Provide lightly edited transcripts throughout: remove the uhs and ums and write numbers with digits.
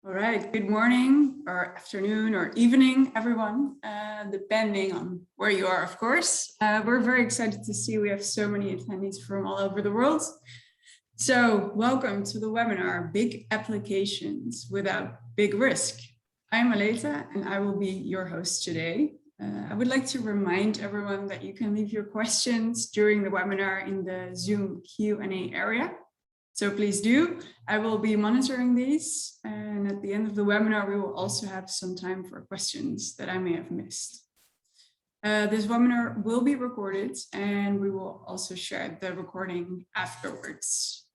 All right, good morning or afternoon or evening, everyone, depending on where you are, of course. We're very excited to see we have so many attendees from all over the world. So welcome to the webinar, Big Applications Without Big Risk. I'm Aleta and I will be your host today. I would like to remind everyone that you can leave your questions during the webinar in the Zoom Q&A area. So please do. I will be monitoring these, and at the end of the webinar, we will also have some time for questions that I may have missed. This webinar will be recorded, and we will also share the recording afterwards.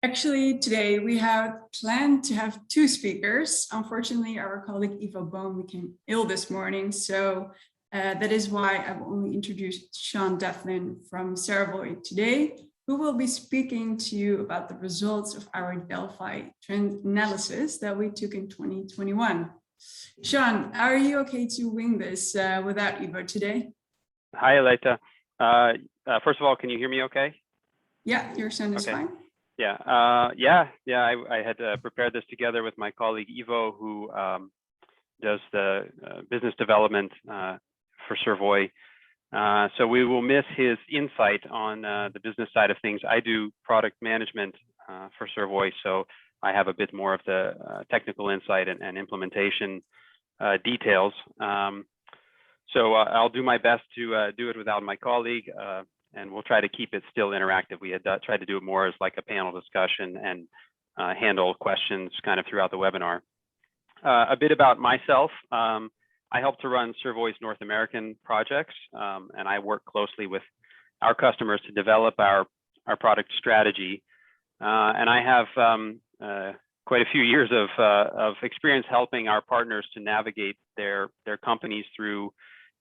Actually, today we have planned to have two speakers. Unfortunately, our colleague Ivo Boom became ill this morning, so that is why I've only introduced Sean Devlin from Servoi today, who will be speaking to you about the results of our Delphi trend analysis that we took in 2021. Sean, are you okay to wing this without Ivo today? Hi, Aleta. First of all, can you hear me okay? Yeah, your sound is fine. Yeah, I had prepared this together with my colleague Ivo, who does the business development for Servoi. So we will miss his insight on the business side of things. I do product management for Servoi, so I have a bit more of the technical insight and implementation details. So I'll do my best to do it without my colleague, and we'll try to keep it still interactive. We had tried to do it more as like a panel discussion and handle questions kind of throughout the webinar. A bit about myself. I help to run Servoi's North American projects, and I work closely with our customers to develop our product strategy. And I have quite a few years of experience helping our partners to navigate their companies through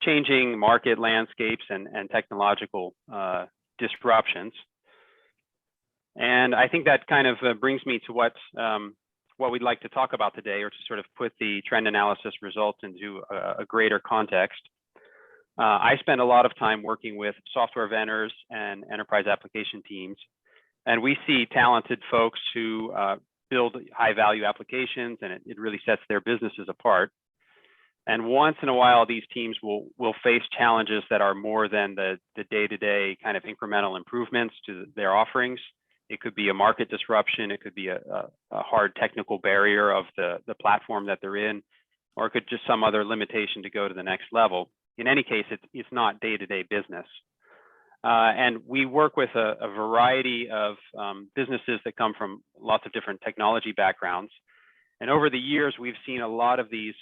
changing market landscapes and technological disruptions. And I think that kind of brings me to what we'd like to talk about today, or to sort of put the trend analysis results into a greater context. I spend a lot of time working with software vendors and enterprise application teams, and we see talented folks who build high value applications, and it really sets their businesses apart. And once in a while, these teams will face challenges that are more than the day-to-day kind of incremental improvements to their offerings. It could be a market disruption, it could be a hard technical barrier of the platform that they're in, or it could just some other limitation to go to the next level. In any case, it's not day-to-day business. And we work with a variety of businesses that come from lots of different technology backgrounds. And over the years, we've seen a lot of these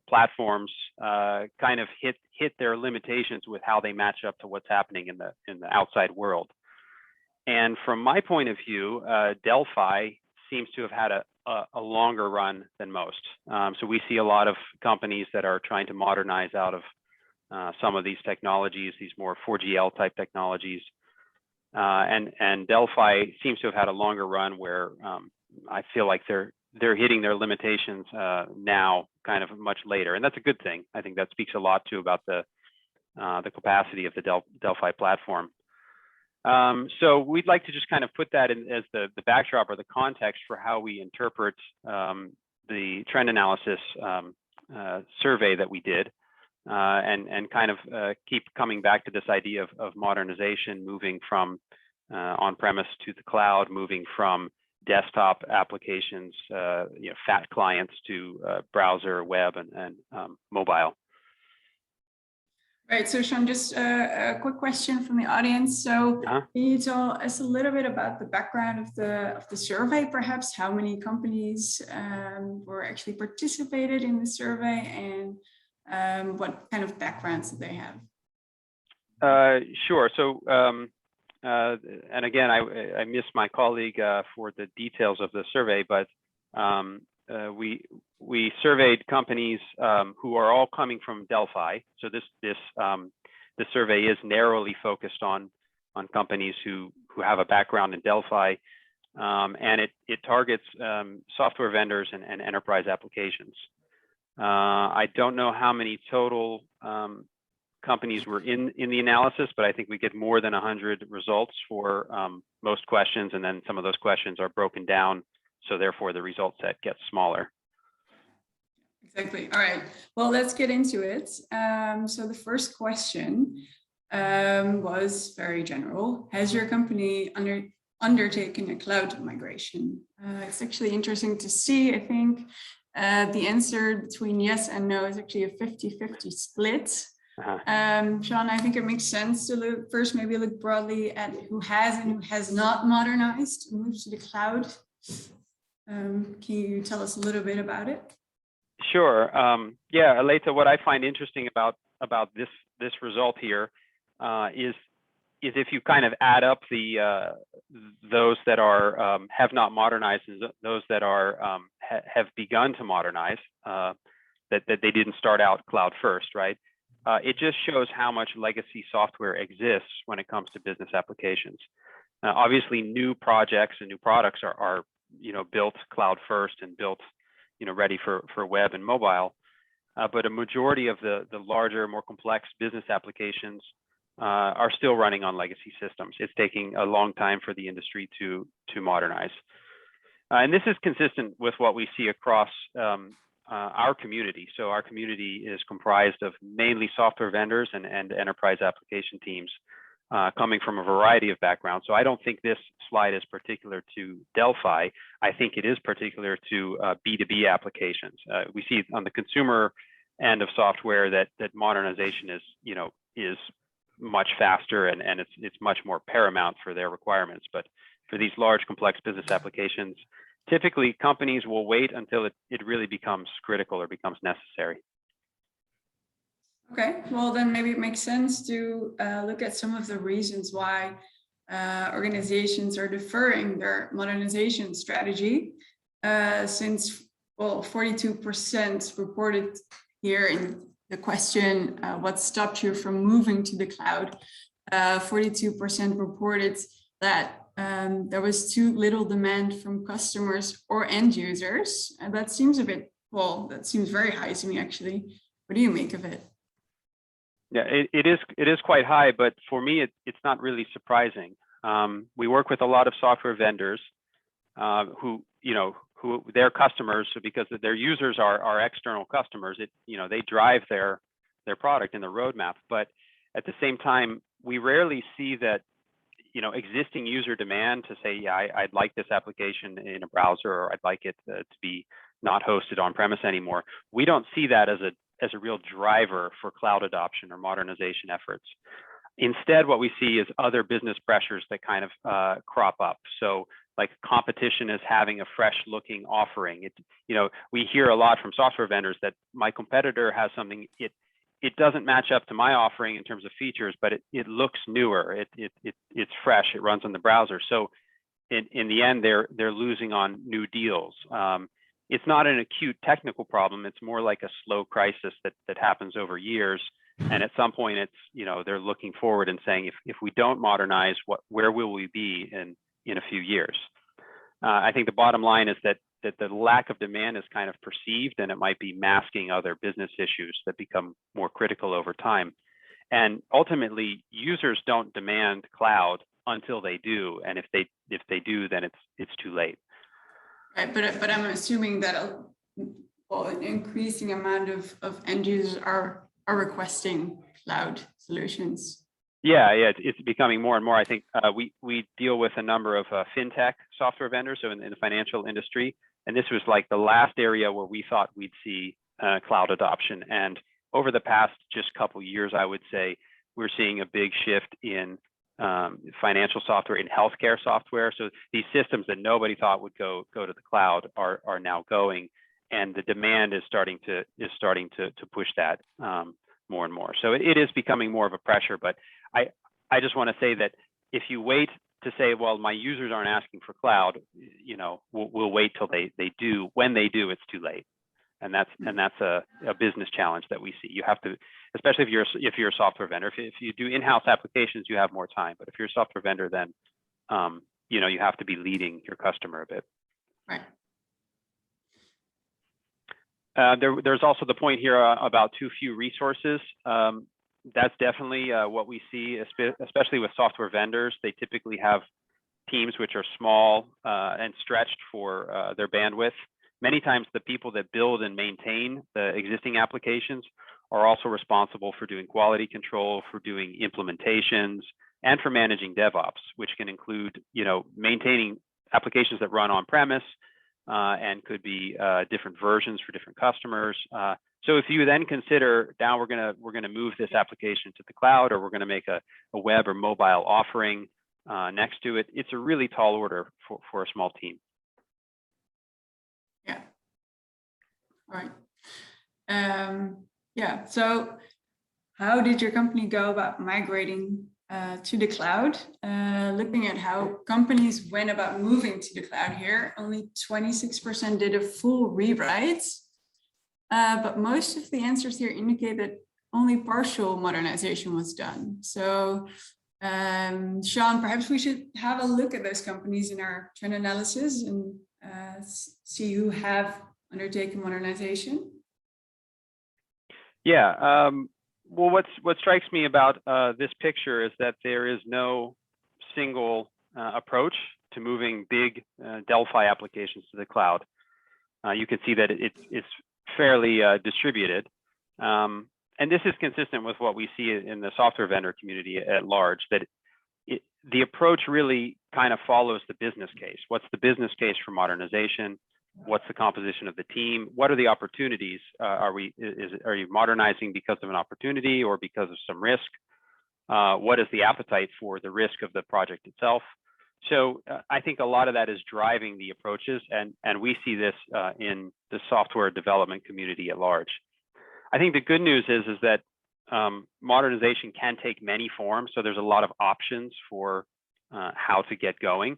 platforms kind of hit their limitations with how they match up to what's happening in the outside world. And from my point of view, Delphi seems to have had a longer run than most. So we see a lot of companies that are trying to modernize out of some of these technologies, these more 4GL type technologies. And Delphi seems to have had a longer run where I feel like they're hitting their limitations now, kind of much later. And that's a good thing. I think that speaks a lot too about the capacity of the Delphi platform. So we'd like to just kind of put that in as the backdrop or the context for how we interpret the trend analysis survey that we did, and kind of keep coming back to this idea of modernization, moving from on-premise to the cloud, moving from desktop applications, fat clients to browser, web, and mobile. Right, so Sean, just a quick question from the audience. So can you tell us a little bit about the background of the survey, perhaps how many companies were actually participated in the survey, and what kind of backgrounds do they have? Sure. So, and again, I miss my colleague for the details of the survey, but we surveyed companies who are all coming from Delphi. So this survey is narrowly focused on companies who have a background in Delphi, and it targets software vendors and enterprise applications. I don't know how many total companies were in the analysis, but I think we get more than 100 results for most questions, and then some of those questions are broken down So therefore, the result set gets smaller. Exactly. All right. Well, let's get into it. So the first question was very general. Has your company undertaken a cloud migration? It's actually interesting to see. I think the answer between yes and no is actually a 50-50 split. Sean, I think it makes sense to look first, maybe look broadly at who has and who has not modernized, moved to the cloud. Can you tell us a little bit about it? Sure. Yeah, Aleta, what I find interesting about this result here is if you kind of add up the those that are have not modernized and those that are have begun to modernize, that they didn't start out cloud first, right? It just shows how much legacy software exists when it comes to business applications. Obviously, new projects and new products are built cloud first and built ready for web and mobile, but a majority of the larger, more complex business applications are still running on legacy systems. It's taking a long time for the industry to modernize, and this is consistent with what we see across our community. So our community is comprised of mainly software vendors and enterprise application teams coming from a variety of backgrounds. So I don't think this slide is particular to Delphi. I think it is particular to B2B applications. We see on the consumer end of software that modernization is much faster and it's much more paramount for their requirements. But for these large complex business applications, typically companies will wait until it really becomes critical or becomes necessary. Okay, well then maybe it makes sense to look at some of the reasons why organizations are deferring their modernization strategy, since, well, 42% reported here in the question, what stopped you from moving to the cloud? 42% reported that there was too little demand from customers or end users. And that seems a bit, well, that seems very high to me, actually. What do you make of it? Yeah, it is quite high, but for me, it's not really surprising. We work with a lot of software vendors who their customers, because their users are external customers. They drive their product in the roadmap, but at the same time, we rarely see that existing user demand to say, yeah, I'd like this application in a browser, or I'd like it to be not hosted on premise anymore. We don't see that as a real driver for cloud adoption or modernization efforts. Instead, what we see is other business pressures that kind of crop up. So like competition is having a fresh looking offering. We hear a lot from software vendors that my competitor has something, it doesn't match up to my offering in terms of features, but it looks newer, it's fresh, it runs on the browser. So in the end, they're losing on new deals. It's not an acute technical problem. It's more like a slow crisis that happens over years. And at some point, it's they're looking forward and saying, if we don't modernize, where will we be in a few years? I think the bottom line is that the lack of demand is kind of perceived, and it might be masking other business issues that become more critical over time. And ultimately, users don't demand cloud until they do, and if they do, then it's too late. Right, but I'm assuming that an increasing amount of end users are requesting cloud solutions. Yeah, it's becoming more and more. I think we deal with a number of fintech software vendors, so in the financial industry, and this was like the last area where we thought we'd see cloud adoption. And over the past just couple years, I would say we're seeing a big shift in financial software, in healthcare software. So these systems that nobody thought would go to the cloud are now going, and the demand is starting to push that more and more. So it is becoming more of a pressure. But I just want to say that if you wait to say, well, my users aren't asking for cloud, we'll wait till they do. When they do, it's too late. And that's a business challenge that we see. You have to, especially if you're a software vendor. If you do in-house applications, you have more time. But if you're a software vendor, then you have to be leading your customer a bit. Right. There's also the point here about too few resources. That's definitely what we see, especially with software vendors. They typically have teams which are small and stretched for their bandwidth. Many times the people that build and maintain the existing applications are also responsible for doing quality control, for doing implementations, and for managing DevOps, which can include, maintaining applications that run on premise and could be different versions for different customers. So if you then consider now we're gonna move this application to the cloud, or we're gonna make a web or mobile offering next to it, it's a really tall order for a small team. Yeah. All right. Yeah. So how did your company go about migrating to the cloud? Looking at how companies went about moving to the cloud here, only 26% did a full rewrite. But most of the answers here indicate that only partial modernization was done. So Sean, perhaps we should have a look at those companies in our trend analysis and see who have undertaken modernization. Yeah. Well, what strikes me about this picture is that there is no single approach to moving big Delphi applications to the cloud. You can see that it's fairly distributed. And this is consistent with what we see in the software vendor community at large, that the approach really kind of follows the business case. What's the business case for modernization? What's the composition of the team? What are the opportunities? Are you modernizing because of an opportunity or because of some risk? What is the appetite for the risk of the project itself? So I think a lot of that is driving the approaches, and we see this in the software development community at large. I think the good news is that modernization can take many forms. So there's a lot of options for how to get going.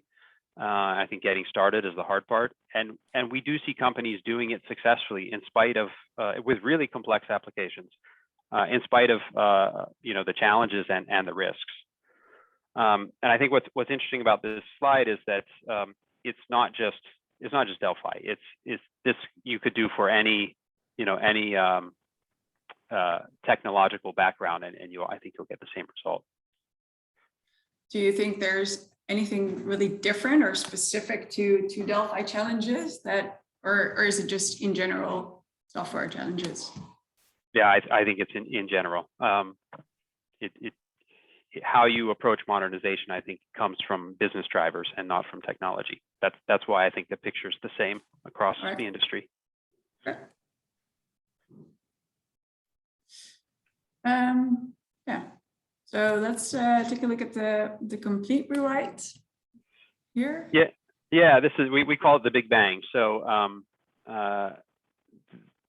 I think getting started is the hard part, and we do see companies doing it successfully in spite of with really complex applications, in spite of the challenges and the risks. And I think what's interesting about this slide is that it's not just Delphi. It's this you could do for any technological background, and I think you'll get the same result. Do you think there's anything really different or specific to Delphi challenges or is it just in general software challenges? Yeah, I think it's in general. How you approach modernization, I think, comes from business drivers and not from technology. That's why I think the picture's the same across the industry. Okay. Yeah. So let's take a look at the complete rewrite here. Yeah. This is we call it the Big Bang. So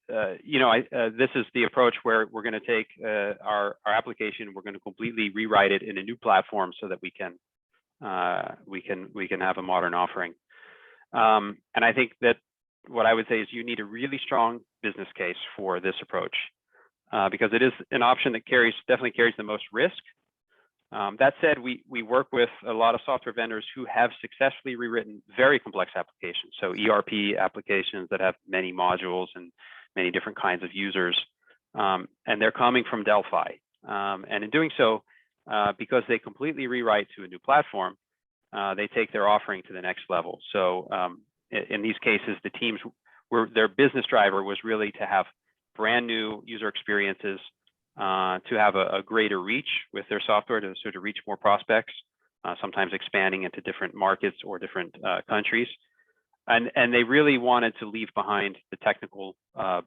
this is the approach where we're going to take our application, we're going to completely rewrite it in a new platform so that we can have a modern offering. And I think that what I would say is you need a really strong business case for this approach. Because it is an option that definitely carries the most risk. That said, we work with a lot of software vendors who have successfully rewritten very complex applications. So ERP applications that have many modules and many different kinds of users. And they're coming from Delphi. And in doing so, because they completely rewrite to a new platform, they take their offering to the next level. So in these cases, the teams their business driver was really to have brand new user experiences, to have a greater reach with their software, to sort of reach more prospects, sometimes expanding into different markets or different countries. And they really wanted to leave behind the technical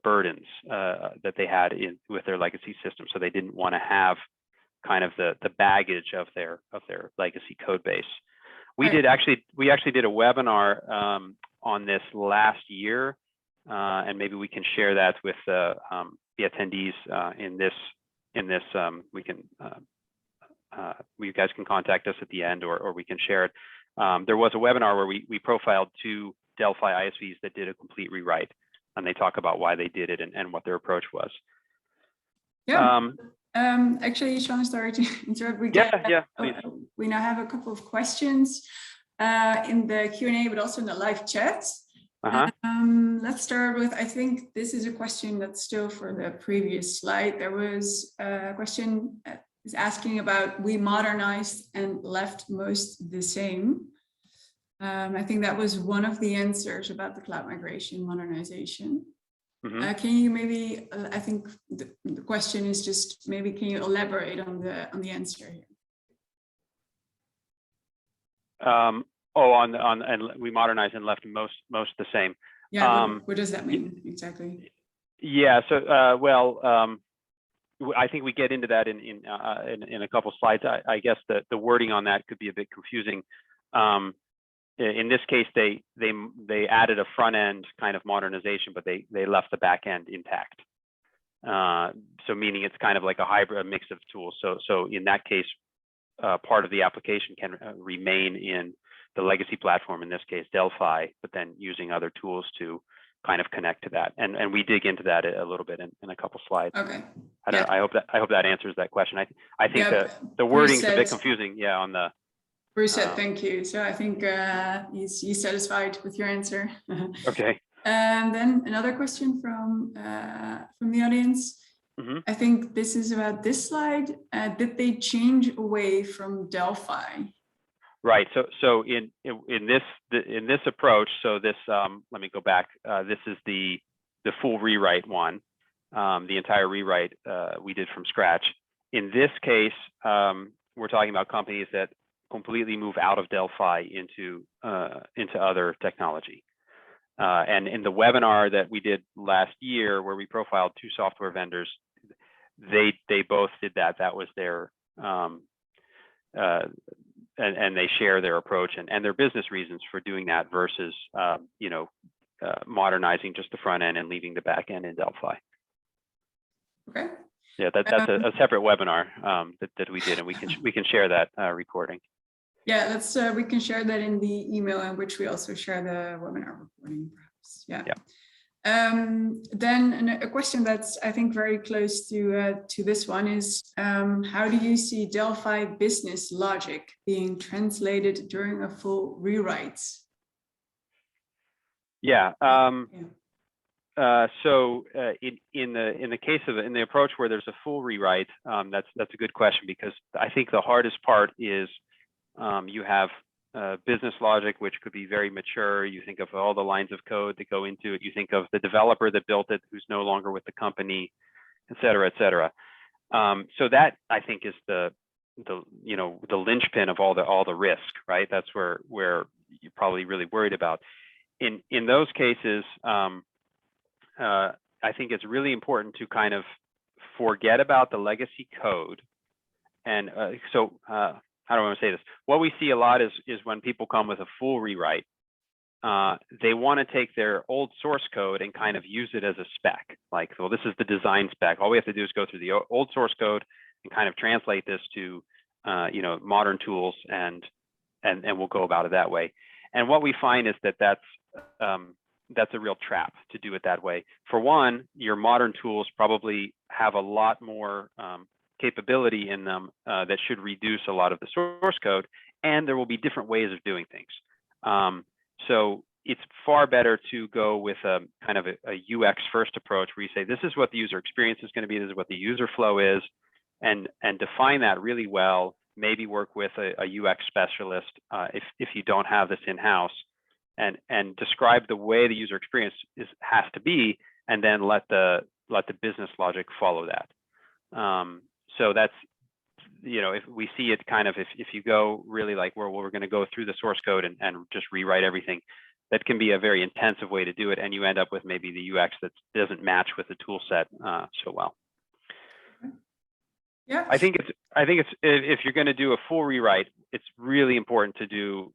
burdens that they had with their legacy system. So they didn't want to have kind of the baggage of their legacy code base. We actually did a webinar on this last year. And maybe we can share that with the attendees in this. You guys can contact us at the end, or we can share it. There was a webinar where we profiled 2 Delphi ISVs that did a complete rewrite, and they talk about why they did it and what their approach was. Yeah. Actually, Sean, sorry to interrupt. We now have a couple of questions in the Q&A, but also in the live chat. Let's start with, I think this is a question that's still for the previous slide. There was a question is asking about we modernized and left most the same. I think that was one of the answers about the cloud migration modernization. Mm-hmm. Can you maybe, I think the question is just maybe can you elaborate on the answer here? And we modernized and left most the same. Yeah, what does that mean exactly? Yeah, so I think we get into that in a couple slides. I guess the wording on that could be a bit confusing. In this case, they added a front end kind of modernization, but they left the back end intact. So meaning it's kind of like a hybrid, a mix of tools. So in that case, part of the application can remain in the legacy platform, in this case Delphi, but then using other tools to kind of connect to that. And we dig into that a little bit in a couple slides. Okay. I hope that answers that question. I think the wording's a bit confusing. Yeah, on the. Bruce said thank you. So I think he's satisfied with your answer. Okay. And then another question from the audience. Mm-hmm. I think this is about this slide. Did they change away from Delphi? Right. So in this approach, so this let me go back. This is the full rewrite one. The entire rewrite we did from scratch. In this case, we're talking about companies that completely move out of Delphi into other technology. And in the webinar that we did last year, where we profiled 2 software vendors, they both did that. That was their and they share their approach and their business reasons for doing that versus modernizing just the front end and leaving the back end in Delphi. Okay. Yeah, that's a separate webinar that we did, and we can share that recording. Yeah, that's we can share that in the email in which we also share the webinar recording, perhaps. Yeah. Then a question that's I think very close to this one is how do you see Delphi business logic being translated during a full rewrite? Yeah. So in the case of in the approach where there's a full rewrite, that's a good question, because I think the hardest part is you have business logic, which could be very mature. You think of all the lines of code that go into it. You think of the developer that built it, who's no longer with the company, et cetera, et cetera. So that I think is the linchpin of all the risk, right? That's where you're probably really worried about. In those cases, I think it's really important to kind of forget about the legacy code. And how do I want to say this? What we see a lot is when people come with a full rewrite, they want to take their old source code and kind of use it as a spec. Like, well, this is the design spec. All we have to do is go through the old source code and kind of translate this to, modern tools, and we'll go about it that way. And what we find is that's a real trap to do it that way. For one, your modern tools probably have a lot more capability in them that should reduce a lot of the source code, and there will be different ways of doing things. So it's far better to go with a kind of a UX first approach, where you say, this is what the user experience is going to be, this is what the user flow is, and define that really well. Maybe work with a UX specialist if you don't have this in-house, and describe the way the user experience has to be, and then let the business logic follow that. So that's, if we see it kind of, if you go really like, well, we're going to go through the source code and just rewrite everything, that can be a very intensive way to do it, and you end up with maybe the UX that doesn't match with the tool set so well. Yeah, I think it's if you're going to do a full rewrite, it's really important to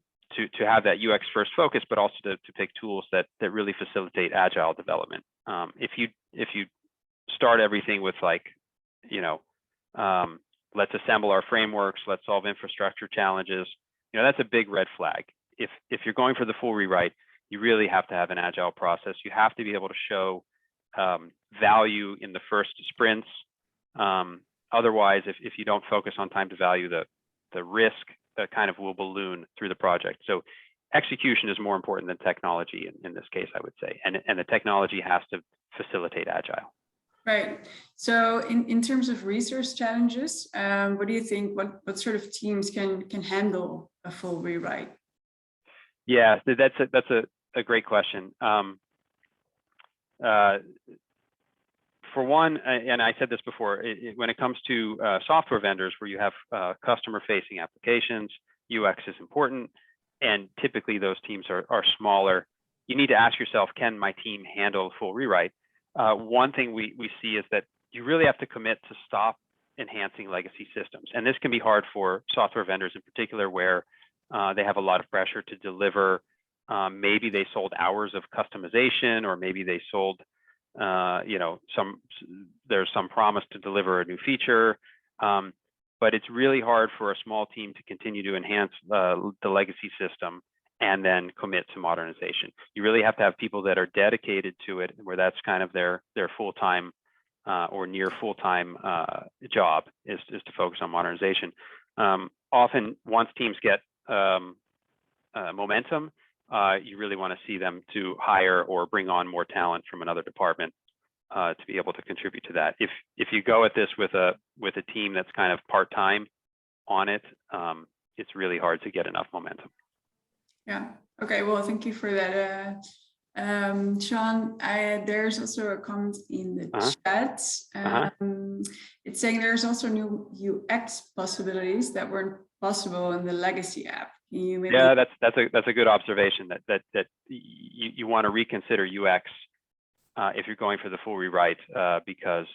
have that UX first focus, but also to pick tools that really facilitate agile development. If you start everything with like, let's assemble our frameworks, let's solve infrastructure challenges, that's a big red flag. If you're going for the full rewrite, you really have to have an agile process. You have to be able to show value in the first sprints. Otherwise, if you don't focus on time to value, the risk kind of will balloon through the project. So execution is more important than technology in this case, I would say. And the technology has to facilitate agile. Right. So in terms of resource challenges, what do you think? What sort of teams can handle a full rewrite? Yeah, that's a great question. For one, and I said this before, when it comes to software vendors where you have customer-facing applications, UX is important, and typically those teams are smaller. You need to ask yourself, can my team handle full rewrite? One thing we see is that you really have to commit to stop enhancing legacy systems. And this can be hard for software vendors in particular, where they have a lot of pressure to deliver. Maybe they sold hours of customization, or maybe they sold there's some promise to deliver a new feature, but it's really hard for a small team to continue to enhance the legacy system and then commit to modernization. You really have to have people that are dedicated to it, where that's kind of their full-time or near full-time job is to focus on modernization. Often, once teams get momentum, you really want to see them to hire or bring on more talent from another department to be able to contribute to that. If you go at this with a team that's kind of part-time on it, it's really hard to get enough momentum. Yeah. Okay. Well, thank you for that, Sean. There's also a comment in the chat. It's saying there's also new UX possibilities that weren't possible in the legacy app. Yeah, that's a good observation. That you want to reconsider UX if you're going for the full rewrite, because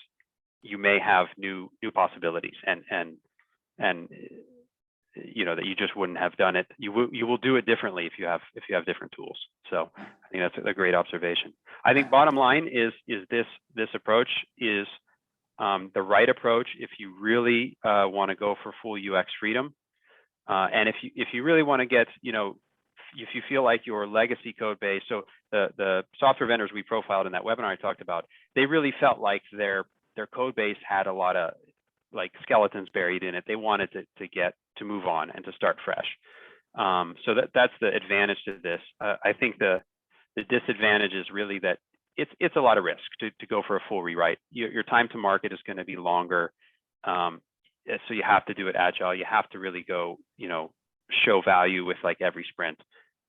you may have new possibilities, and that you just wouldn't have done it. You will do it differently if you have different tools. So I think that's a great observation. I think bottom line is this approach is the right approach if you really want to go for full UX freedom. And if you really want to get, if you feel like your legacy code base, so the software vendors we profiled in that webinar I talked about, they really felt like their code base had a lot of like skeletons buried in it. They wanted to move on and to start fresh. So that's the advantage to this. I think the disadvantage is really that it's a lot of risk to go for a full rewrite. Your time to market is going to be longer. So you have to do it agile. You have to really go, show value with like every sprint.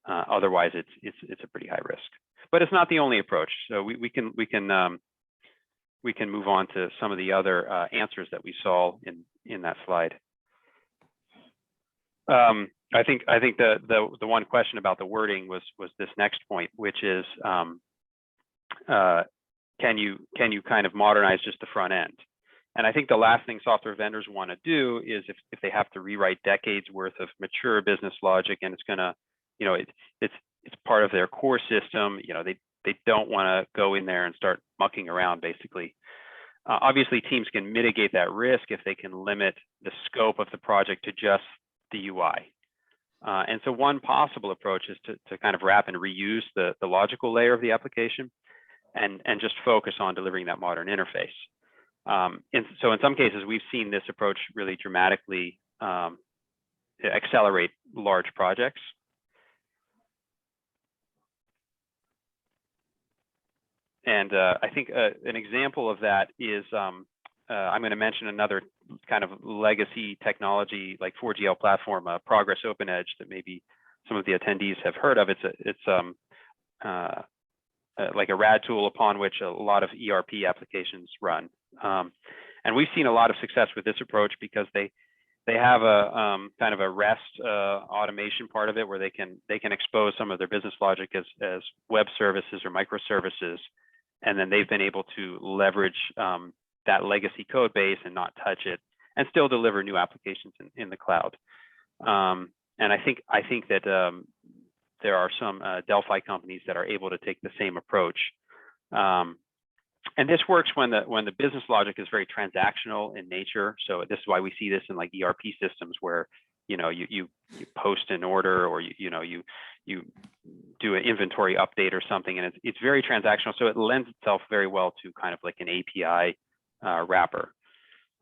Otherwise, it's a pretty high risk. But it's not the only approach. So we can move on to some of the other answers that we saw in that slide. I think the one question about the wording was this next point, which is can you kind of modernize just the front end? And I think the last thing software vendors want to do is if they have to rewrite decades worth of mature business logic, and it's gonna, it's part of their core system. They don't want to go in there and start mucking around, basically. Obviously, teams can mitigate that risk if they can limit the scope of the project to just the UI. And so one possible approach is to kind of wrap and reuse the logical layer of the application and just focus on delivering that modern interface. And so in some cases, we've seen this approach really dramatically accelerate large projects. And I think an example of that is I'm going to mention another kind of legacy technology like 4GL platform, Progress Open Edge, that maybe some of the attendees have heard of. It's like a RAD tool upon which a lot of ERP applications run. And we've seen a lot of success with this approach because they have a kind of a REST automation part of it where they can expose some of their business logic as web services or microservices, and then they've been able to leverage that legacy code base and not touch it, and still deliver new applications in the cloud. And I think that there are some Delphi companies that are able to take the same approach. And this works when the business logic is very transactional in nature. So this is why we see this in like ERP systems where you post an order, or you do an inventory update or something, and it's very transactional. So it lends itself very well to kind of like an API wrapper.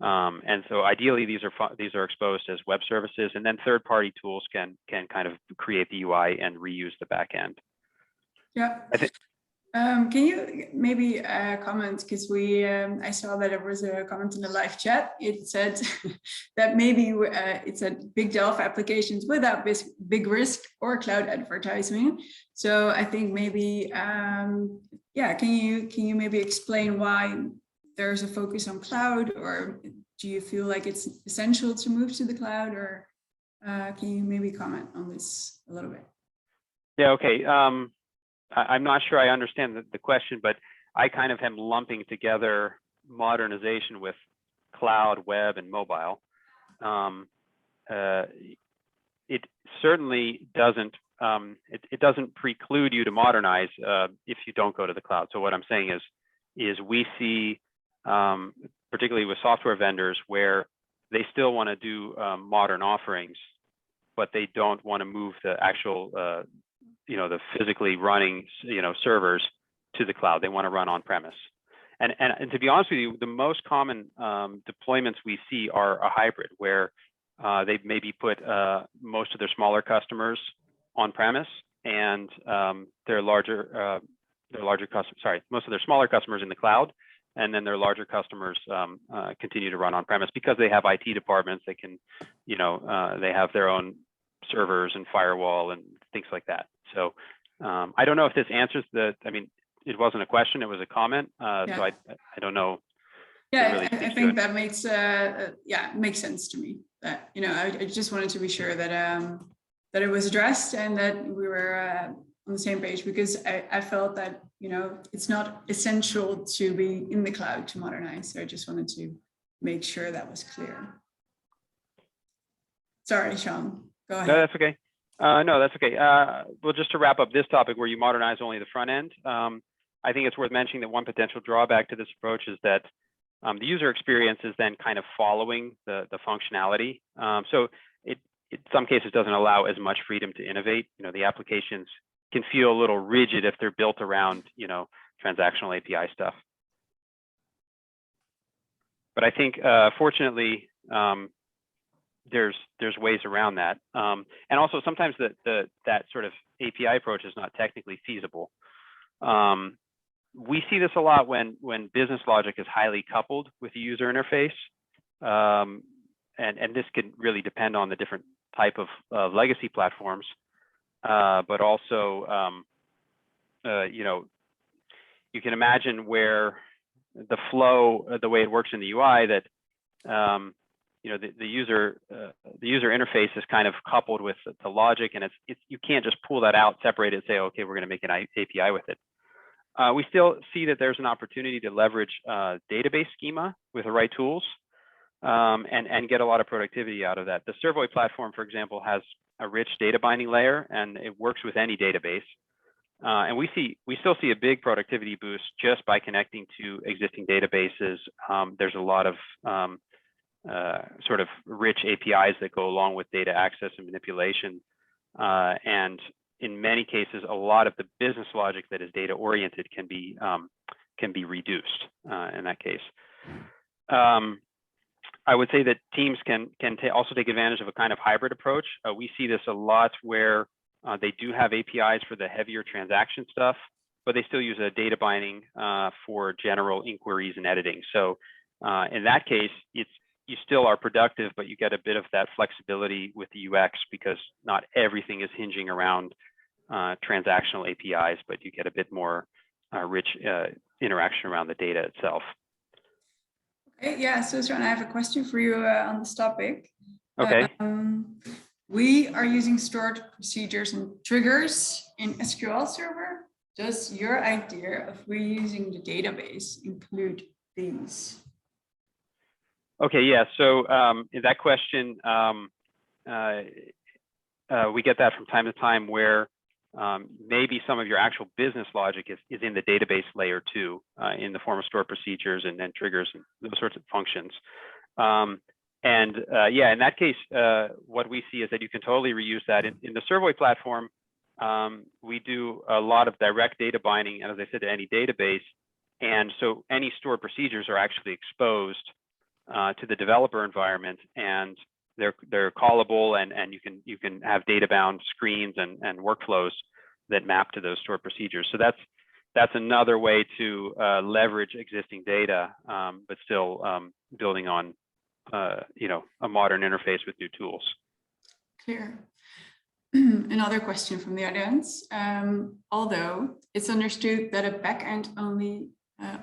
And so ideally these are exposed as web services, and then third-party tools can kind of create the UI and reuse the back end. Yeah. Can you maybe comment, because I saw that there was a comment in the live chat. It said that maybe it said big Delphi applications without big risk or cloud advertising. So I think maybe, yeah, can you maybe explain why there's a focus on cloud, or do you feel like it's essential to move to the cloud, or can you maybe comment on this a little bit? Yeah, okay. I'm not sure I understand the question, but I kind of am lumping together modernization with cloud, web, and mobile. It certainly doesn't. It doesn't preclude you to modernize if you don't go to the cloud. So what I'm saying is we see, particularly with software vendors, where they still want to do modern offerings, but they don't want to move the actual the physically running, servers to the cloud. They want to run on premise. And to be honest with you, the most common deployments we see are a hybrid, where they maybe put most of their smaller customers on premise, and their larger customers, most of their smaller customers in the cloud, and then their larger customers continue to run on premise because they have IT departments. They can, they have their own servers and firewall and things like that. So I don't know if this answers it wasn't a question, it was a comment. Yeah. So I don't know. Yeah, really I think that makes makes sense to me. That I just wanted to be sure that that it was addressed and that we were on the same page, because I felt that it's not essential to be in the cloud to modernize. So I just wanted to make sure that was clear. Sorry, Sean. Go ahead. No, that's okay. No, that's okay. Well, just to wrap up this topic where you modernize only the front end, I think it's worth mentioning that one potential drawback to this approach is that the user experience is then kind of following the functionality. So it in some cases doesn't allow as much freedom to innovate. The applications can feel a little rigid if they're built around transactional API stuff. But I think fortunately, there's ways around that, and also sometimes that sort of API approach is not technically feasible. We see this a lot when business logic is highly coupled with the user interface, and this can really depend on the different type of legacy platforms, but also you can imagine where the flow, the way it works in the UI, that the user interface is kind of coupled with the logic, and it's you can't just pull that out, separate it, and say, okay, we're going to make an API with it. We still see that there's an opportunity to leverage database schema with the right tools, and get a lot of productivity out of that. The Servoi platform, for example, has a rich data binding layer, and it works with any database. And we still see a big productivity boost just by connecting to existing databases. There's a lot of sort of rich APIs that go along with data access and manipulation. And in many cases, a lot of the business logic that is data oriented can be reduced in that case. I would say that teams can also take advantage of a kind of hybrid approach. We see this a lot where they do have APIs for the heavier transaction stuff, but they still use a data binding for general inquiries and editing. So in that case, you still are productive, but you get a bit of that flexibility with the UX, because not everything is hinging around transactional APIs, but you get a bit more rich interaction around the data itself. Okay, yeah, so Sean, I have a question for you on this topic. Okay. We are using stored procedures and triggers in SQL Server. Does your idea of reusing the database include these? Okay, yeah, so in that question, we get that from time to time, where maybe some of your actual business logic is in the database layer too, in the form of stored procedures and then triggers and those sorts of functions. Yeah, in that case, what we see is that you can totally reuse that. In the Servoi platform, we do a lot of direct data binding, and as I said, to any database. And so any stored procedures are actually exposed to the developer environment, and they're callable, and you can have data bound screens and workflows that map to those stored procedures. So that's another way to leverage existing data, but still building on a modern interface with new tools. Clear. Another question from the audience. Although it's understood that a backend only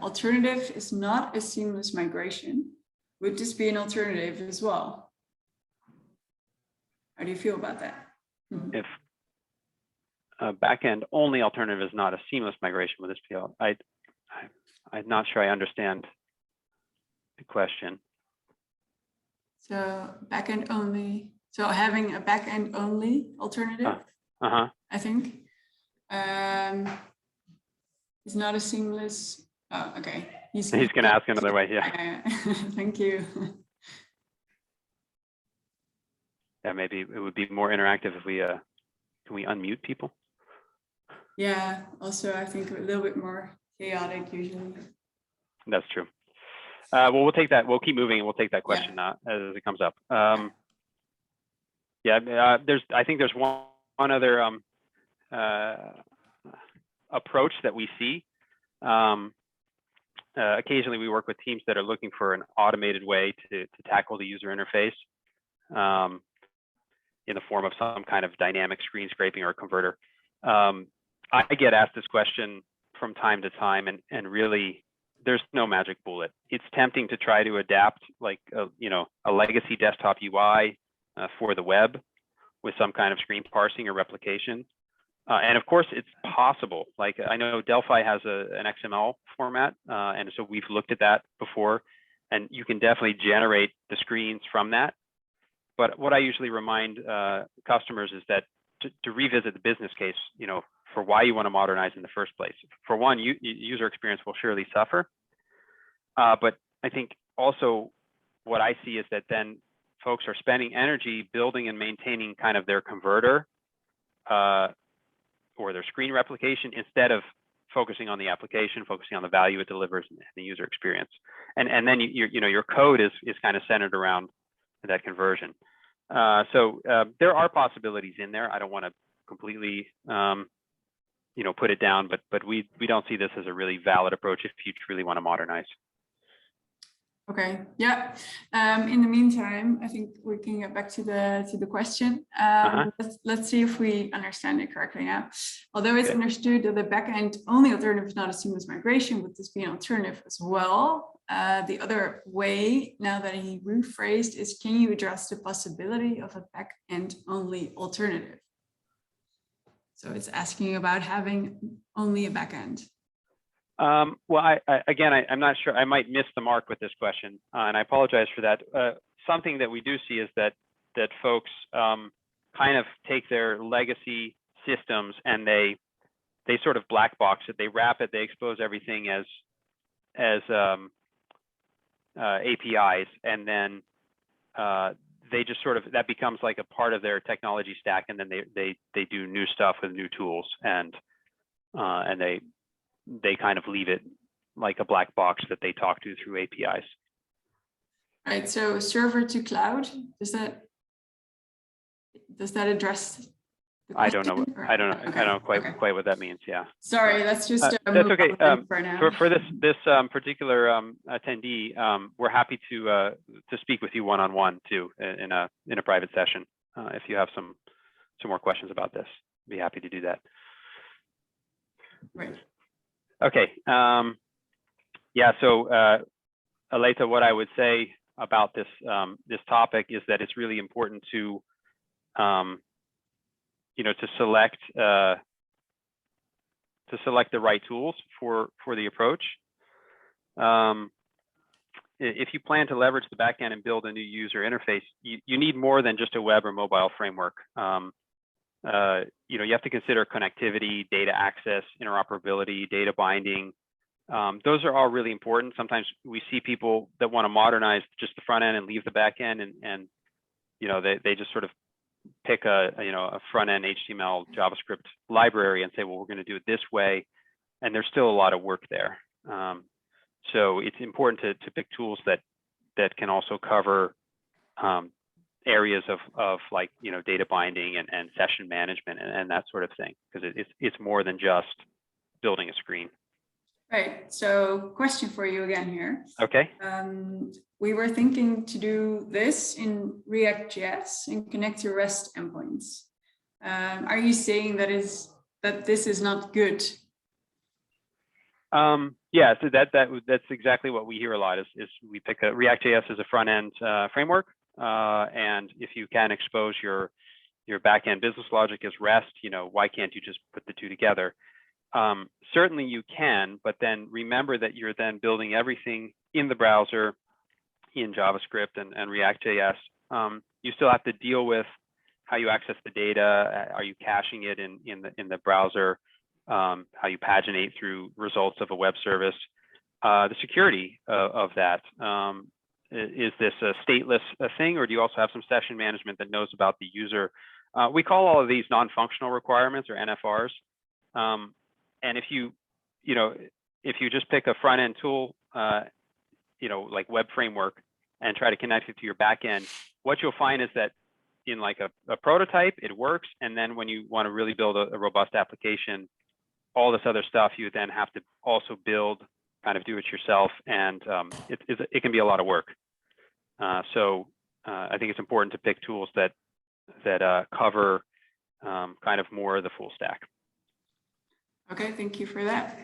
alternative is not a seamless migration, would this be an alternative as well? How do you feel about that? If a backend only alternative is not a seamless migration, with this be? I'm not sure I understand the question. So backend only. So having a backend only alternative, I think, is not a seamless. Oh, okay. He's going to ask another way. Yeah. Thank you. Yeah, maybe it would be more interactive if we can we unmute people? Yeah. Also, I think a little bit more chaotic usually. That's true. Well, we'll take that. We'll keep moving, and we'll take that question as it comes up. I think there's one other approach that we see. Occasionally, we work with teams that are looking for an automated way to tackle the user interface in the form of some kind of dynamic screen scraping or converter. I get asked this question from time to time, and really, there's no magic bullet. It's tempting to try to adapt like a legacy desktop UI for the web with some kind of screen parsing or replication. And of course, it's possible. Like I know Delphi has an XML format, and so we've looked at that before, and you can definitely generate the screens from that. But what I usually remind customers is that to revisit the business case, for why you want to modernize in the first place. For one, user experience will surely suffer. But I think also what I see is that then folks are spending energy building and maintaining kind of their converter or their screen replication instead of focusing on the application, focusing on the value it delivers and the user experience. And then your code is kind of centered around that conversion. So there are possibilities in there. I don't want to completely put it down, but we don't see this as a really valid approach if you truly want to modernize. Okay. Yeah. In the meantime, I think we can get back to the question. Let's see if we understand it correctly now. Although it's understood that the backend only alternative is not a seamless migration, would this be an alternative as well? The other way, now that he rephrased, is can you address the possibility of a backend only alternative? So it's asking about having only a backend. Well, I'm not sure. I might miss the mark with this question, and I apologize for that. Something that we do see is that folks kind of take their legacy systems and they sort of black box it. They wrap it. They expose everything as APIs, and then they just sort of, that becomes like a part of their technology stack, and then they do new stuff with new tools, and they kind of leave it like a black box that they talk to through APIs. Right. So server to cloud, does that address the question? I don't know. Or? I don't know. Okay. I don't know quite what that means. Yeah. Sorry, that's just that's okay. for now. For this particular attendee, we're happy to speak with you one-on-one too in a private session. If you have some more questions about this, be happy to do that. Right. Okay. Yeah. So, Aleta, what I would say about this topic is that it's really important to select the right tools for the approach. If you plan to leverage the backend and build a new user interface, you need more than just a web or mobile framework. You have to consider connectivity, data access, interoperability, data binding. Those are all really important. Sometimes we see people that want to modernize just the front end and leave the back end, and they just sort of pick a front end HTML JavaScript library and say, well, we're going to do it this way, and there's still a lot of work there. So it's important to pick tools that can also cover areas of like data binding and session management and that sort of thing, because it's more than just building a screen. Right. So question for you again here. Okay. We were thinking to do this in React.js and connect to REST endpoints. Are you saying that this is not good? Yeah, so that's exactly what we hear a lot is we pick a React.js as a front end framework, and if you can expose your backend business logic as REST, why can't you just put the two together? Certainly you can, but then remember that you're then building everything in the browser in JavaScript and React.js. You still have to deal with how you access the data. Are you caching it in the browser? How you paginate through results of a web service? The security of that. Is this a stateless thing, or do you also have some session management that knows about the user? We call all of these non-functional requirements, or NFRs. And if you just pick a front end tool, like web framework, and try to connect it to your backend, what you'll find is that in like a prototype, it works. And then when you want to really build a robust application, all this other stuff you then have to also build, kind of do it yourself, and it can be a lot of work. So I think it's important to pick tools that cover kind of more of the full stack. Okay, thank you for that.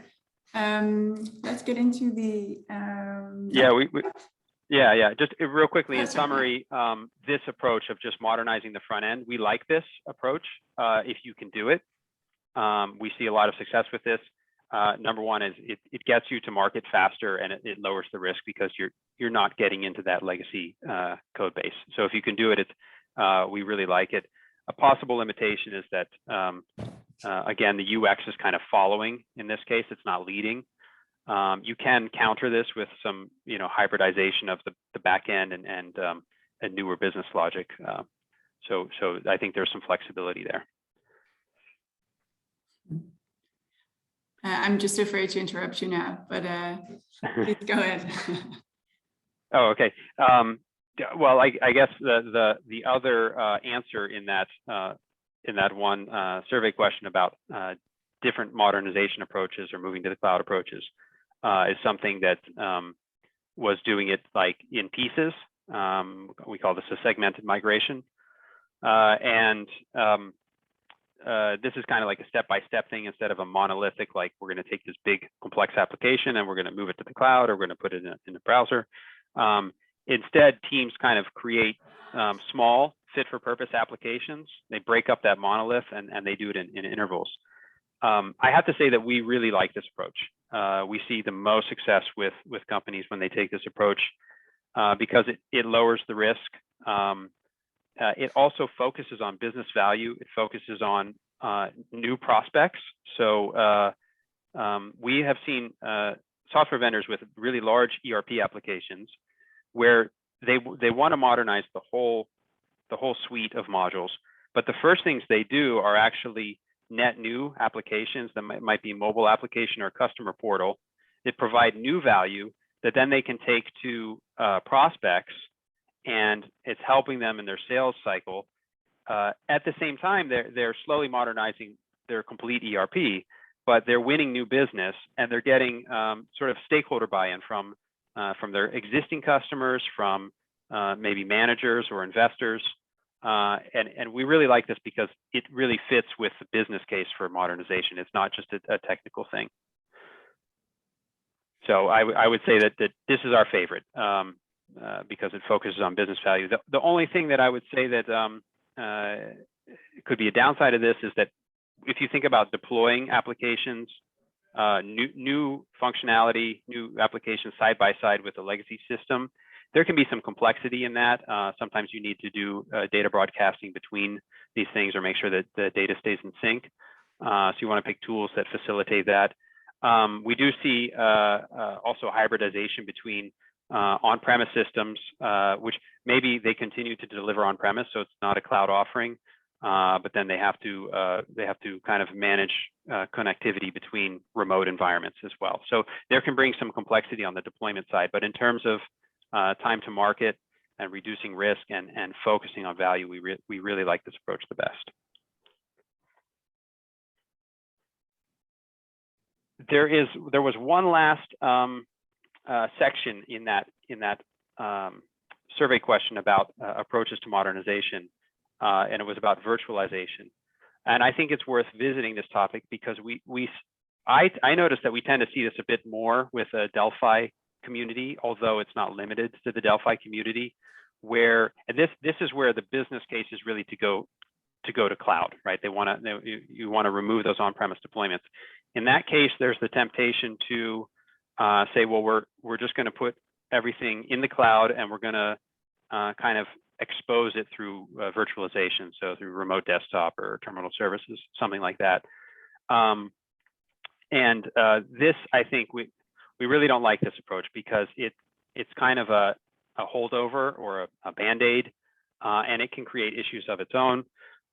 Let's get into the just real quickly in summary, this approach of just modernizing the front end, we like this approach if you can do it. We see a lot of success with this. Number one is it gets you to market faster, and it lowers the risk because you're not getting into that legacy code base. So if you can do it, we really like it. A possible limitation is that again, the UX is kind of following. In this case, it's not leading. You can counter this with some hybridization of the back end and a newer business logic. So I think there's some flexibility there. I'm just afraid to interrupt you now, but please go ahead. Oh, okay. Well, I guess the other answer in that one survey question about different modernization approaches or moving to the cloud approaches is something that was doing it like in pieces. We call this a segmented migration, and this is kind of like a step-by-step thing instead of a monolithic, like we're going to take this big complex application and we're going to move it to the cloud, or we're going to put it in the browser. Instead, teams kind of create small fit-for-purpose applications. They break up that monolith and they do it in intervals. I have to say that we really like this approach. We see the most success with companies when they take this approach because it lowers the risk. It also focuses on business value. It focuses on new prospects. So we have seen software vendors with really large ERP applications where they want to modernize the whole suite of modules. But the first things they do are actually net new applications that might be mobile application or customer portal that provide new value that then they can take to prospects, and it's helping them in their sales cycle. At the same time, they're slowly modernizing their complete ERP, but they're winning new business, and they're getting sort of stakeholder buy-in from their existing customers, from maybe managers or investors. And we really like this because it really fits with the business case for modernization. It's not just a technical thing. So I would say that this is our favorite because it focuses on business value. The only thing that I would say that could be a downside of this is that if you think about deploying applications, new functionality, new applications side by side with a legacy system, there can be some complexity in that. Sometimes you need to do data broadcasting between these things or make sure that the data stays in sync. So you want to pick tools that facilitate that. We do see also hybridization between on-premise systems, which maybe they continue to deliver on-premise, so it's not a cloud offering, but then they have to kind of manage connectivity between remote environments as well. So there can bring some complexity on the deployment side, but in terms of time to market and reducing risk and focusing on value, we really like this approach the best. there was one last section in that survey question about approaches to modernization, and it was about virtualization. And I think it's worth visiting this topic because I noticed that we tend to see this a bit more with a Delphi community, although it's not limited to the Delphi community, where, and this is where the business case is really to go to cloud, right? You want to remove those on-premise deployments. In that case, there's the temptation to say, well, we're just going to put everything in the cloud and we're going to kind of expose it through virtualization, so through remote desktop or terminal services, something like that. This, I think, we really don't like this approach because it's kind of a holdover or a band-aid, and it can create issues of its own.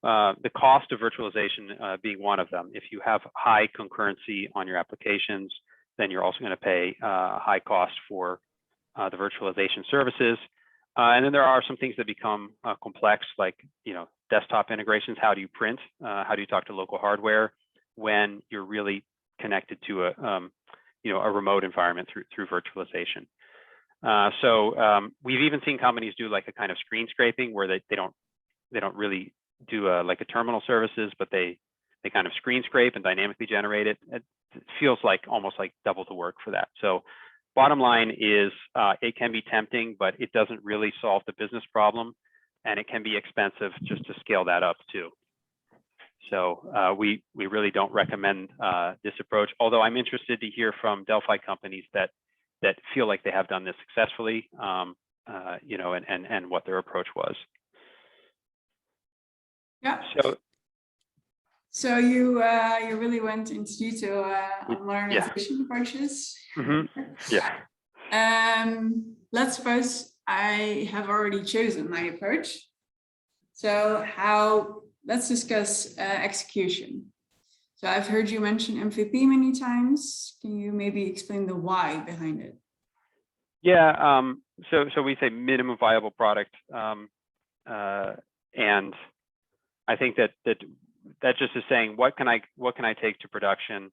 The cost of virtualization being one of them. If you have high concurrency on your applications, then you're also going to pay high cost for the virtualization services. And then there are some things that become complex, like desktop integrations. How do you print? How do you talk to local hardware when you're really connected to a remote environment through virtualization? So we've even seen companies do like a kind of screen scraping where they don't really do like a terminal services, but they kind of screen scrape and dynamically generate it. It feels like almost like double the work for that. So bottom line is it can be tempting, but it doesn't really solve the business problem, and it can be expensive just to scale that up too. So we really don't recommend this approach, although I'm interested to hear from Delphi companies that feel like they have done this successfully, and what their approach was. Yeah. So you really went into detail on modernization approaches. Mm-hmm. Yeah. Let's suppose I have already chosen my approach. So let's discuss execution. So I've heard you mention MVP many times. Can you maybe explain the why behind it? Yeah. So we say minimum viable product, and I think that just is saying what can I take to production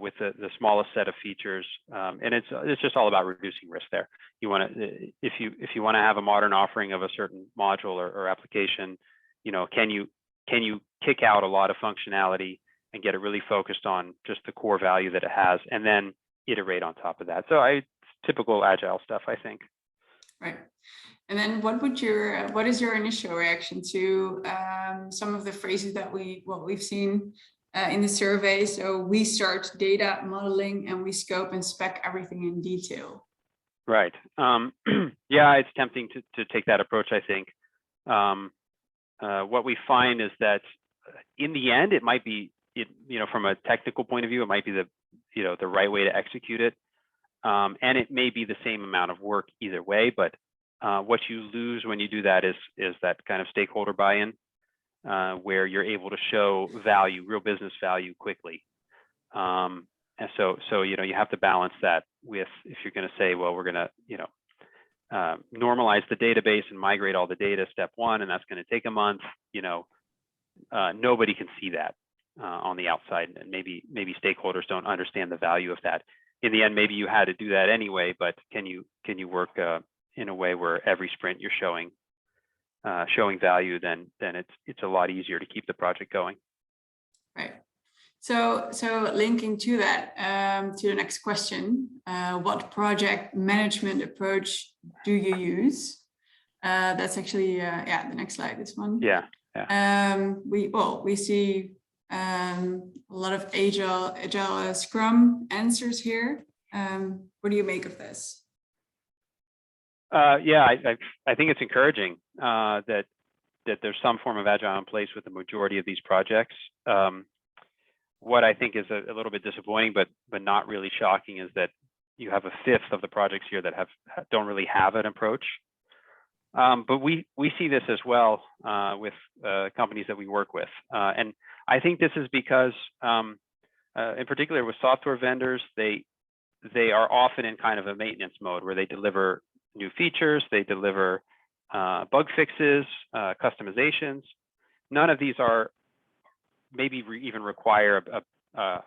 with the smallest set of features, and it's just all about reducing risk there. You want to, if you want to have a modern offering of a certain module or application, can you kick out a lot of functionality and get it really focused on just the core value that it has, and then iterate on top of that. So typical agile stuff, I think. Right. And then what is your initial reaction to some of the phrases that we've seen in the survey? So we start data modeling and we scope and spec everything in detail. Right. Yeah, it's tempting to take that approach, I think. What we find is that in the end, it might be, from a technical point of view, it might be the right way to execute it. And it may be the same amount of work either way, but what you lose when you do that is that kind of stakeholder buy-in, where you're able to show value, real business value quickly. And so you have to balance that with, if you're going to say, well, we're going to normalize the database and migrate all the data, step one, and that's going to take a month. Nobody can see that on the outside, and maybe stakeholders don't understand the value of that. In the end, maybe you had to do that anyway, but can you work in a way where every sprint you're showing value, then it's a lot easier to keep the project going. Right. So linking to that, to the next question, what project management approach do you use? That's actually the next slide. This one. Yeah. We see a lot of Agile Scrum answers here. What do you make of this? I think it's encouraging that there's some form of Agile in place with the majority of these projects. What I think is a little bit disappointing, but not really shocking, is that you have a fifth of the projects here that don't really have an approach. But we see this as well with companies that we work with, and I think this is because, in particular with software vendors, they are often in kind of a maintenance mode where they deliver new features, they deliver bug fixes, customizations. None of these are maybe even require a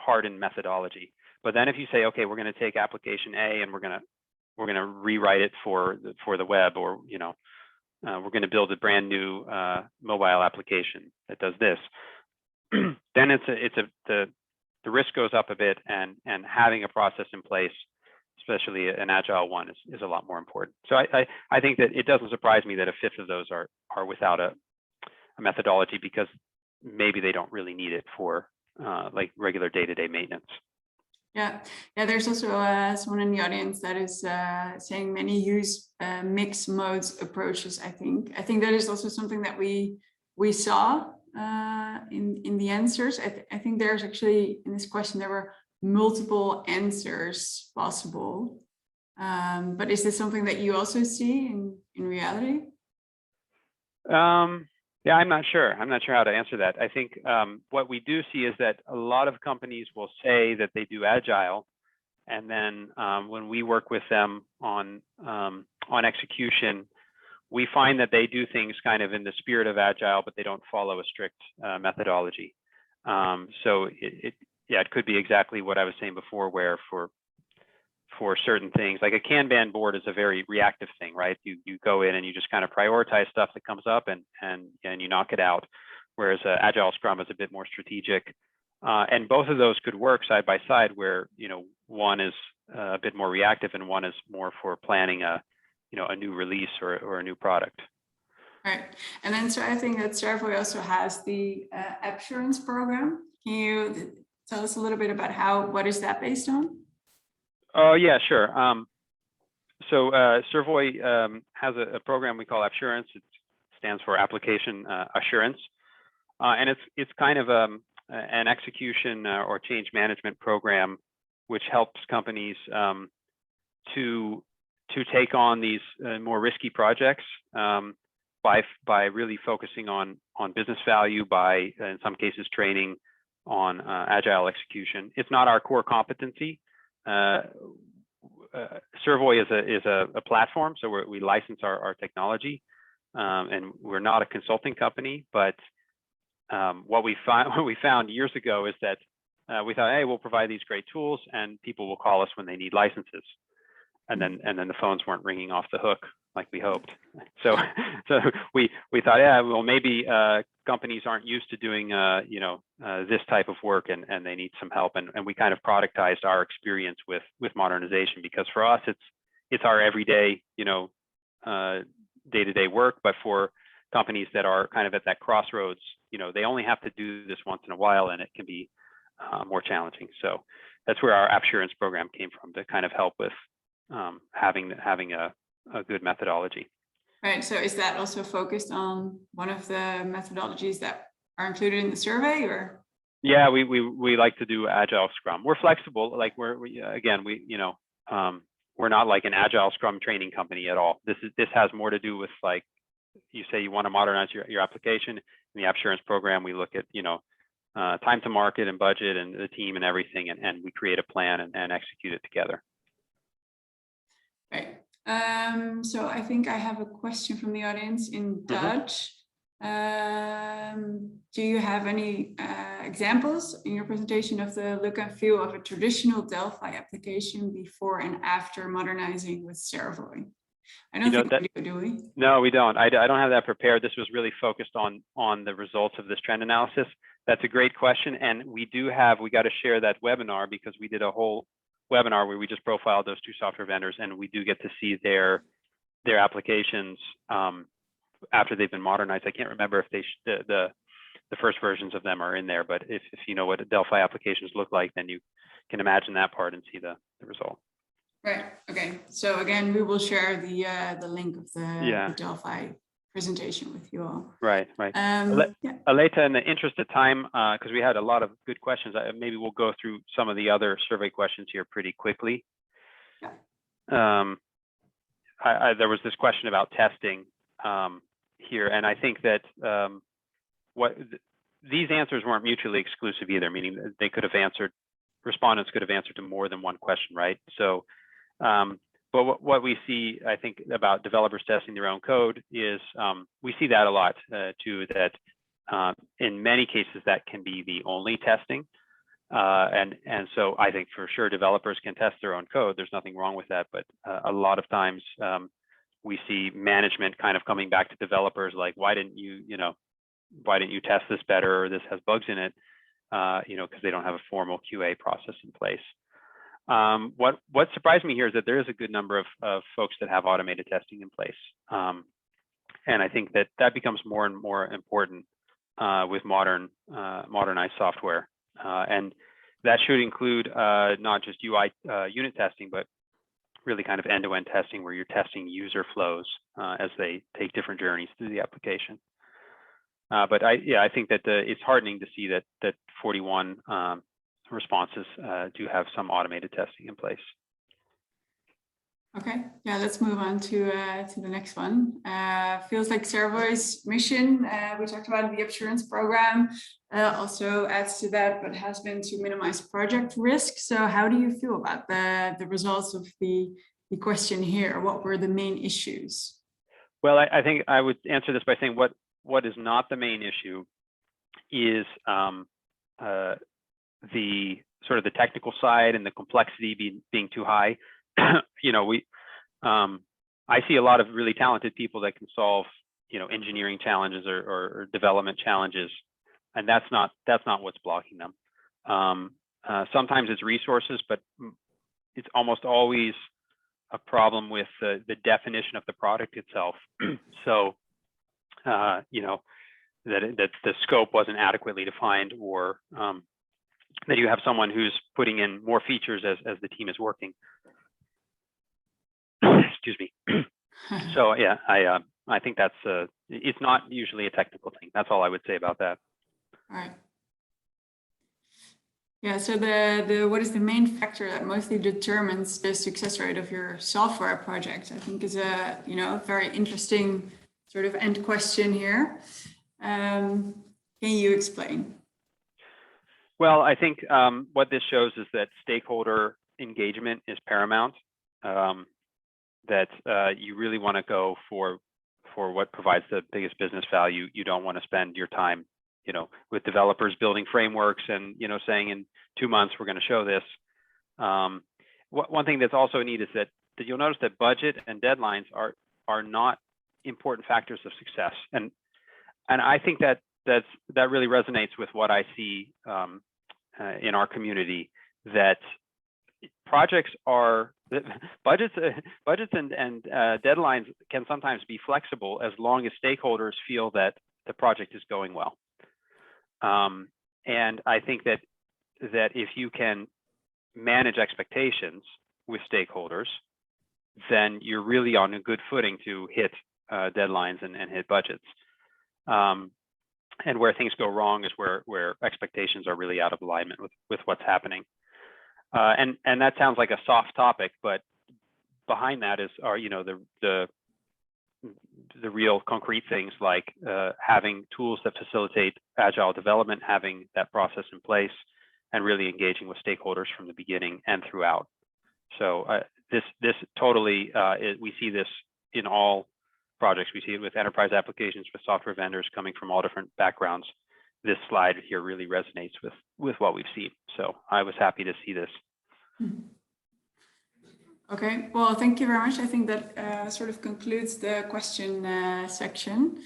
hardened methodology. But then if you say, okay, we're going to take application A and we're going to rewrite it for the web, or we're going to build a brand new mobile application that does this, then the risk goes up a bit, and having a process in place, especially an agile one, is a lot more important. So I think that it doesn't surprise me that a fifth of those are without a methodology, because maybe they don't really need it for like regular day-to-day maintenance. Yeah, there's also someone in the audience that is saying many use mixed modes approaches. I think that is also something that we saw in the answers. I think there's actually, in this question, there were multiple answers possible. But is this something that you also see in reality? Yeah, I'm not sure. I'm not sure how to answer that. I think what we do see is that a lot of companies will say that they do agile, and then when we work with them on execution, we find that they do things kind of in the spirit of agile, but they don't follow a strict methodology. So it could be exactly what I was saying before, where for certain things, like a Kanban board is a very reactive thing, right? You go in and you just kind of prioritize stuff that comes up and you knock it out. Whereas Agile Scrum is a bit more strategic. And both of those could work side by side, where one is a bit more reactive and one is more for planning a new release or a new product. Right. And then so I think that Servoi also has the Assurance program. Can you tell us a little bit about what is that based on? Oh, yeah, sure. So Servoi has a program we call Assurance. It stands for Application Assurance. And it's kind of an execution or change management program which helps companies to take on these more risky projects by really focusing on business value, by in some cases training on agile execution. It's not our core competency. Servoi is a platform, so we license our technology, and we're not a consulting company. But what we found years ago is that we thought, hey, we'll provide these great tools, and people will call us when they need licenses, and then the phones weren't ringing off the hook like we hoped. So we thought, yeah, well, maybe companies aren't used to doing this type of work, and they need some help, and we kind of productized our experience with modernization, because for us it's our everyday day-to-day work. But for companies that are kind of at that crossroads, they only have to do this once in a while, and it can be more challenging. So that's where our Assurance program came from, to kind of help with having a good methodology. Right. So is that also focused on one of the methodologies that are included in the survey, or? Yeah, we like to do Agile Scrum. We're flexible. Like we're not like an Agile Scrum training company at all. This has more to do with, like, you say you want to modernize your application. In the Assurance program, we look at time to market and budget and the team and everything, and we create a plan and execute it together. Right. So I think I have a question from the audience in Dutch. Do you have any examples in your presentation of the look and feel of a traditional Delphi application before and after modernizing with Servoi? I don't think we do we? No, we don't. I don't have that prepared. This was really focused on the results of this trend analysis. That's a great question, and we got to share that webinar, because we did a whole webinar where we just profiled those two software vendors, and we do get to see their applications after they've been modernized. I can't remember if the first versions of them are in there, but if you know what Delphi applications look like, then you can imagine that part and see the result. Right. Okay. So again, we will share the link of the Delphi presentation with you all. Right. Aleta, in the interest of time, because we had a lot of good questions, maybe we'll go through some of the other survey questions here pretty quickly. Yeah. There was this question about testing here, and I think that these answers weren't mutually exclusive either, meaning they could have respondents could have answered to more than one question, right? So but what we see, I think, about developers testing their own code is we see that a lot too, that in many cases that can be the only testing. And so I think for sure developers can test their own code. There's nothing wrong with that. But a lot of times we see management kind of coming back to developers like, why didn't you test this better, or this has bugs in it, because they don't have a formal QA process in place. What surprised me here is that there is a good number of folks that have automated testing in place. And I think that becomes more and more important with modernized software. And that should include not just UI unit testing, but really kind of end-to-end testing where you're testing user flows as they take different journeys through the application. But I think that it's heartening to see that 41 responses do have some automated testing in place. Okay, yeah, let's move on to the next one. Feels like Servoi's mission, we talked about the assurance program, also adds to that, but has been to minimize project risk. So how do you feel about the results of the question here? What were the main issues? Well, I think I would answer this by saying what is not the main issue is the sort of the technical side and the complexity being too high. I see a lot of really talented people that can solve, engineering challenges or development challenges, and that's not what's blocking them. Sometimes it's resources, but it's almost always a problem with the definition of the product itself. So, that the scope wasn't adequately defined, or that you have someone who's putting in more features as the team is working. Excuse me. So yeah, I think that's it's not usually a technical thing. That's all I would say about that. All right. Yeah. So the what is the main factor that mostly determines the success rate of your software project? I think is a very interesting sort of end question here. Can you explain? Well, I think what this shows is that stakeholder engagement is paramount. That you really want to go for what provides the biggest business value. You don't want to spend your time, with developers building frameworks and saying in 2 months we're going to show this. One thing that's also neat is that you'll notice that budget and deadlines are not important factors of success, and I think that really resonates with what I see in our community, that projects are budgets and deadlines can sometimes be flexible as long as stakeholders feel that the project is going well. And I think that if you can manage expectations with stakeholders, then you're really on a good footing to hit deadlines and hit budgets. And where things go wrong is where expectations are really out of alignment with what's happening. And that sounds like a soft topic, but behind that are the real concrete things like having tools that facilitate agile development, having that process in place, and really engaging with stakeholders from the beginning and throughout. So this totally we see this in all projects. We see it with enterprise applications, with software vendors coming from all different backgrounds. This slide here really resonates with what we've seen. So I was happy to see this. Okay, well, thank you very much. I think that sort of concludes the question section.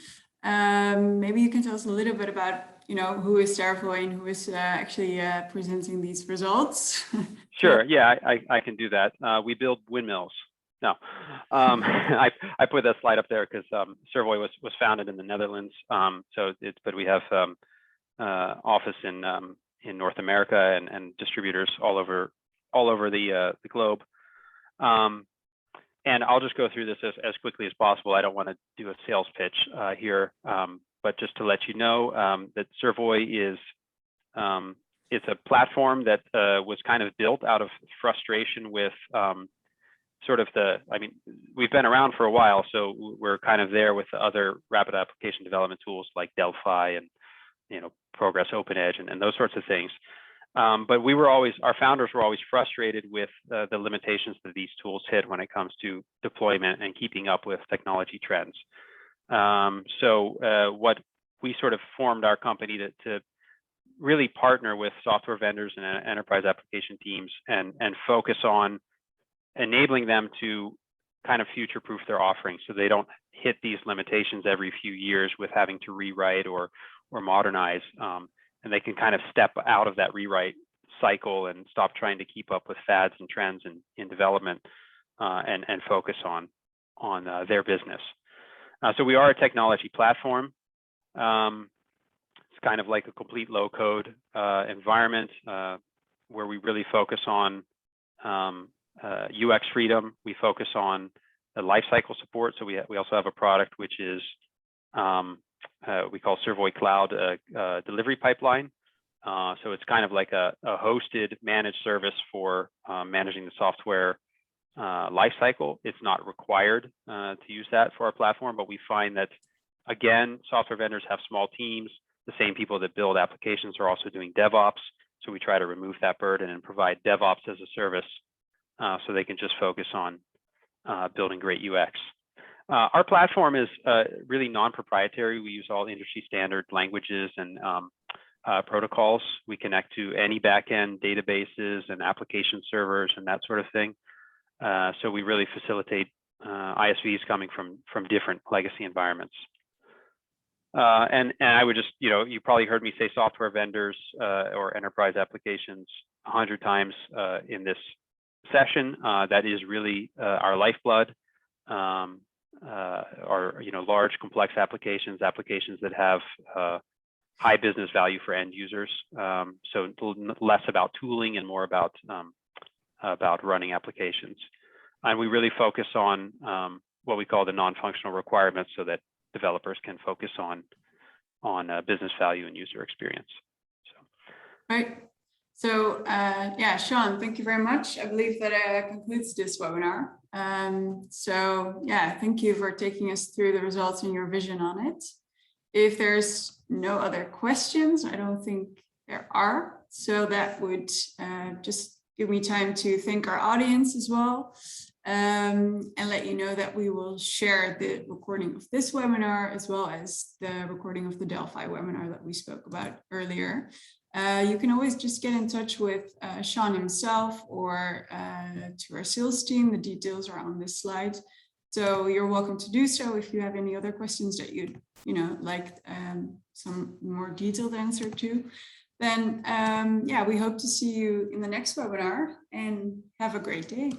Maybe you can tell us a little bit about, who is Servoi and who is actually presenting these results. Sure, yeah, I can do that. We build windmills. No, I put that slide up there because Servoi was founded in the Netherlands. But we have office in North America and distributors all over the globe. And I'll just go through this as quickly as possible. I don't want to do a sales pitch here, but just to let you know that Servoi is it's a platform that was kind of built out of frustration with we've been around for a while, so we're kind of there with the other rapid application development tools like Delphi and Progress Open Edge and those sorts of things. But our founders were always frustrated with the limitations that these tools hit when it comes to deployment and keeping up with technology trends. So what we sort of formed our company to really partner with software vendors and enterprise application teams and focus on enabling them to kind of future-proof their offerings so they don't hit these limitations every few years with having to rewrite or modernize, and they can kind of step out of that rewrite cycle and stop trying to keep up with fads and trends in development, and focus on their business. So we are a technology platform. It's kind of like a complete low-code environment where we really focus on UX freedom. We focus on the lifecycle support. So we also have a product which is we call Servoi Cloud Delivery Pipeline. So it's kind of like a hosted managed service for managing the software lifecycle. It's not required to use that for our platform, but we find that, again, software vendors have small teams. The same people that build applications are also doing DevOps. So we try to remove that burden and provide DevOps as a service so they can just focus on building great UX. Our platform is really non-proprietary. We use all industry standard languages and protocols. We connect to any backend databases and application servers and that sort of thing. So we really facilitate ISVs coming from different legacy environments. And I would just, you probably heard me say software vendors or enterprise applications 100 times in this session. That is really our lifeblood. Are large complex applications that have high business value for end users. So less about tooling and more about running applications. And we really focus on what we call the non-functional requirements so that developers can focus on business value and user experience. So. Right. So yeah, Sean, thank you very much. I believe that concludes this webinar. So yeah, thank you for taking us through the results and your vision on it. If there's no other questions, I don't think there are. So that would just give me time to thank our audience as well, and let you know that we will share the recording of this webinar as well as the recording of the Delphi webinar that we spoke about earlier. You can always just get in touch with Sean himself or to our sales team. The details are on this slide. So you're welcome to do so if you have any other questions that you'd like some more detailed answer to. Then yeah, we hope to see you in the next webinar and have a great day.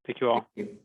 Thank you all. Thank you.